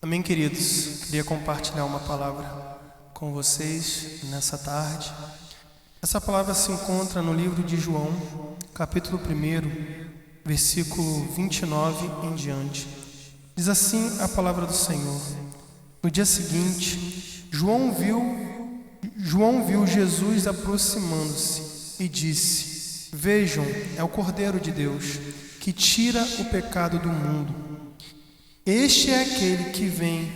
Amém, queridos. Queria compartilhar uma palavra com vocês nessa tarde. Essa palavra se encontra no livro de João, capítulo 1, versículo 29 em diante. Diz assim a palavra do Senhor: No dia seguinte, João viu Jesus aproximando-se e disse: Vejam, é o Cordeiro de Deus, que tira o pecado do mundo. Este é aquele que vem,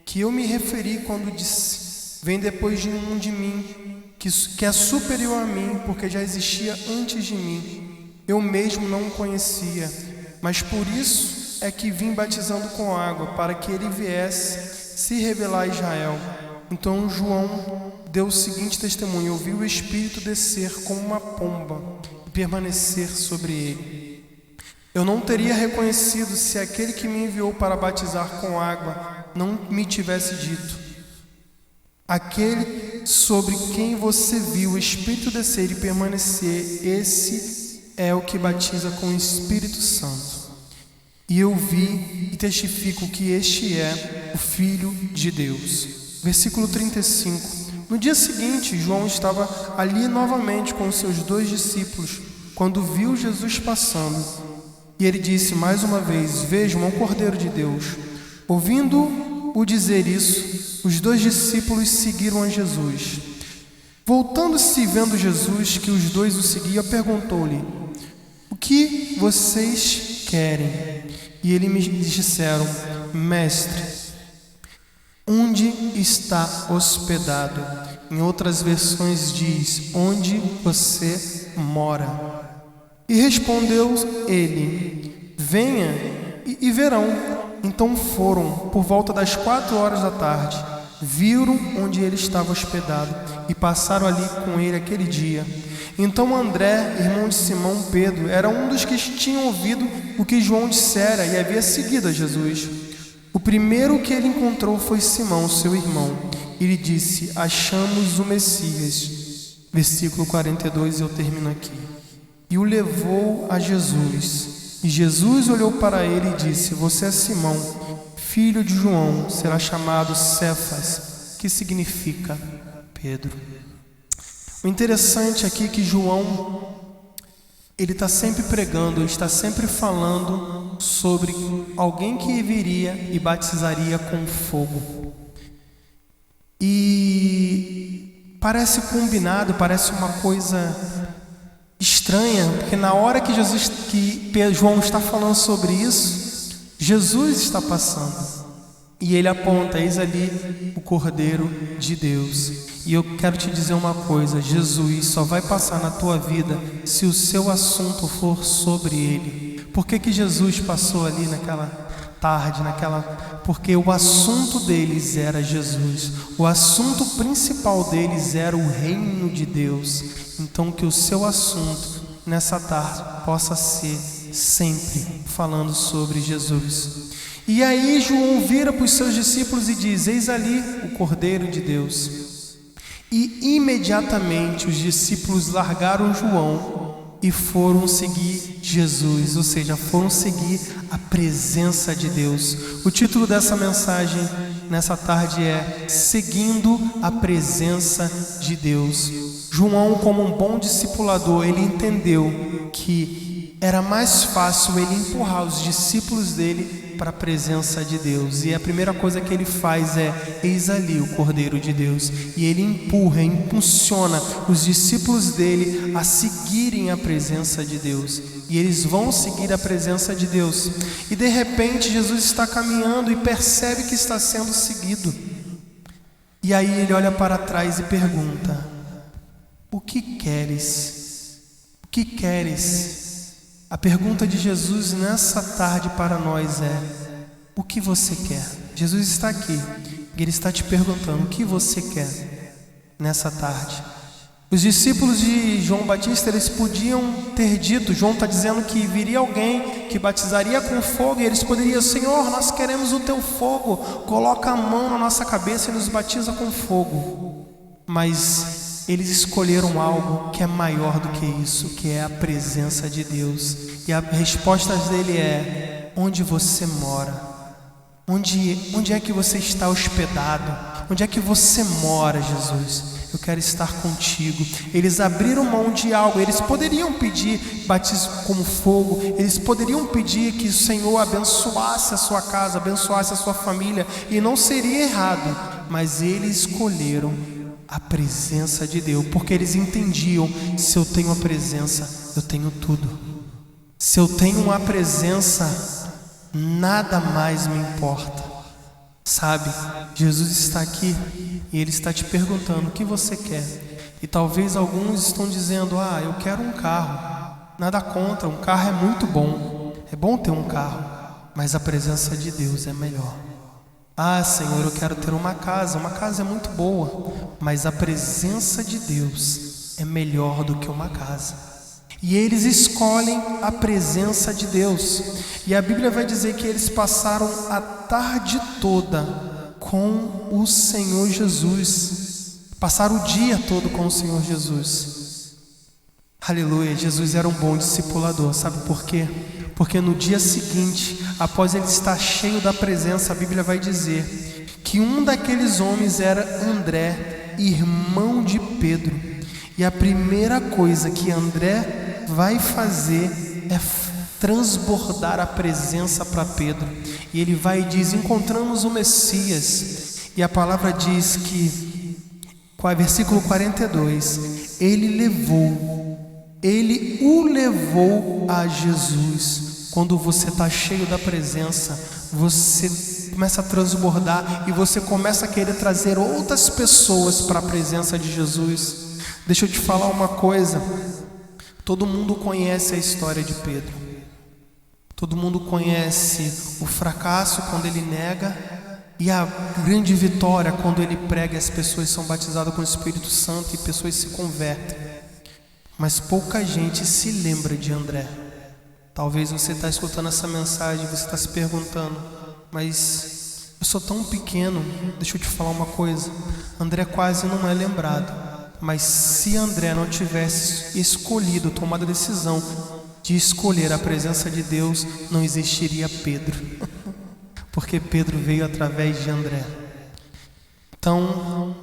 que eu me referi quando disse: Vem depois de mim, que é superior a mim, porque já existia antes de mim. Eu mesmo não o conhecia, mas por isso é que vim batizando com água, para que ele viesse se revelar a Israel. Então João deu o seguinte testemunho: Eu vi o Espírito descer como uma pomba e permanecer sobre ele. Eu não teria reconhecido se aquele que me enviou para batizar com água não me tivesse dito: Aquele sobre quem você viu o Espírito descer e permanecer, esse é o que batiza com o Espírito Santo. E eu vi e testifico que este é o Filho de Deus. Versículo 35. No dia seguinte, João estava ali novamente com seus 2 discípulos, quando viu Jesus passando. E ele disse mais uma vez: Vejam, é o Cordeiro de Deus. Ouvindo-o dizer isso, os 2 discípulos seguiram a Jesus. Voltando-se e vendo Jesus, que os 2 o seguiam, perguntou-lhe: O que vocês querem? E eles me disseram: Mestre, onde está hospedado? Em outras versões diz: Onde você mora? E respondeu ele: Venha e verão. Então foram, por volta das 4 horas da tarde, viram onde ele estava hospedado e passaram ali com ele aquele dia. Então André, irmão de Simão Pedro, era um dos que tinham ouvido o que João dissera e havia seguido a Jesus. O primeiro que ele encontrou foi Simão, seu irmão, e lhe disse: Achamos o Messias. Versículo 42, eu termino aqui. E o levou a Jesus. E Jesus olhou para ele e disse: Você é Simão, filho de João, será chamado Cefas, que significa Pedro. O interessante aqui é que João, ele está sempre pregando, ele está sempre falando sobre alguém que viria e batizaria com fogo. E parece combinado, parece uma coisa estranha, porque na hora que João está falando sobre isso, Jesus está passando e ele aponta: Eis ali o Cordeiro de Deus. E eu quero te dizer uma coisa: Jesus só vai passar na tua vida se o seu assunto for sobre ele. Por que Jesus passou ali naquela tarde, porque o assunto deles era Jesus, o assunto principal deles era o reino de Deus. Então que o seu assunto nessa tarde possa ser sempre falando sobre Jesus. E aí João vira para os seus discípulos e diz: Eis ali o Cordeiro de Deus. E imediatamente os discípulos largaram João e foram seguir Jesus, ou seja, foram seguir a presença de Deus. O título dessa mensagem nessa tarde é Seguindo a Presença de Deus. João, como um bom discipulador, ele entendeu que era mais fácil ele empurrar os discípulos dele para a presença de Deus. E a primeira coisa que ele faz é: Eis ali o Cordeiro de Deus. E ele impulsiona os discípulos dele a seguirem a presença de Deus. E eles vão seguir a presença de Deus. E de repente Jesus está caminhando e percebe que está sendo seguido. E aí ele olha para trás e pergunta: O que queres? O que queres? A pergunta de Jesus nessa tarde para nós é: o que você quer? Jesus está aqui e Ele está te perguntando: o que você quer nessa tarde? Os discípulos de João Batista, eles podiam ter dito, João está dizendo que viria alguém que batizaria com fogo, e eles poderiam: Senhor, nós queremos o teu fogo, coloca a mão na nossa cabeça e nos batiza com fogo. Mas eles escolheram algo que é maior do que isso, que é a presença de Deus. E a resposta dele é: onde você mora? Onde é que você está hospedado? Onde é que você mora, Jesus? Eu quero estar contigo. Eles abriram mão de algo. Eles poderiam pedir batismo como fogo. Eles poderiam pedir que o Senhor abençoasse a sua casa, abençoasse a sua família, e não seria errado. Mas eles escolheram a presença de Deus, porque eles entendiam: se eu tenho a presença, eu tenho tudo. Se eu tenho uma presença, nada mais me importa. Sabe, Jesus está aqui e Ele está te perguntando: o que você quer? E talvez alguns estão dizendo: eu quero um carro. Nada contra, um carro é muito bom. É bom ter um carro, mas a presença de Deus é melhor. Senhor, eu quero ter uma casa é muito boa, mas a presença de Deus é melhor do que uma casa. E eles escolhem a presença de Deus. E a Bíblia vai dizer que eles passaram a tarde toda com o Senhor Jesus. Passaram o dia todo com o Senhor Jesus. Aleluia, Jesus era um bom discipulador. Sabe por quê? Porque no dia seguinte, após ele estar cheio da presença, a Bíblia vai dizer que um daqueles homens era André, irmão de Pedro. E a primeira coisa que André vai fazer é transbordar a presença para Pedro. E ele vai e diz: encontramos o Messias. E a palavra diz que, versículo 42, ele o levou a Jesus. Quando você está cheio da presença, você começa a transbordar e você começa a querer trazer outras pessoas para a presença de Jesus. Deixa eu te falar uma coisa. Todo mundo conhece a história de Pedro. Todo mundo conhece o fracasso quando ele nega e a grande vitória quando ele prega e as pessoas são batizadas com o Espírito Santo e pessoas se convertem. Mas pouca gente se lembra de André. Talvez você está escutando essa mensagem e você está se perguntando: mas eu sou tão pequeno. Deixa eu te falar uma coisa. André quase não é lembrado. Mas se André não tivesse escolhido, tomado a decisão de escolher a presença de Deus, não existiria Pedro. Porque Pedro veio através de André. Então,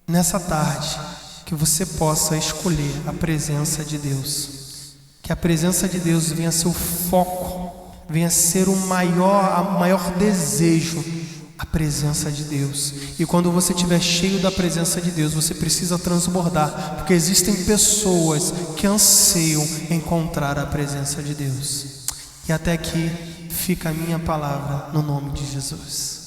nessa tarde, que você possa escolher a presença de Deus. Que a presença de Deus venha a ser o foco, venha a ser o maior desejo, a presença de Deus. E quando você estiver cheio da presença de Deus, você precisa transbordar, porque existem pessoas que anseiam encontrar a presença de Deus. E até aqui fica a minha palavra, no nome de Jesus.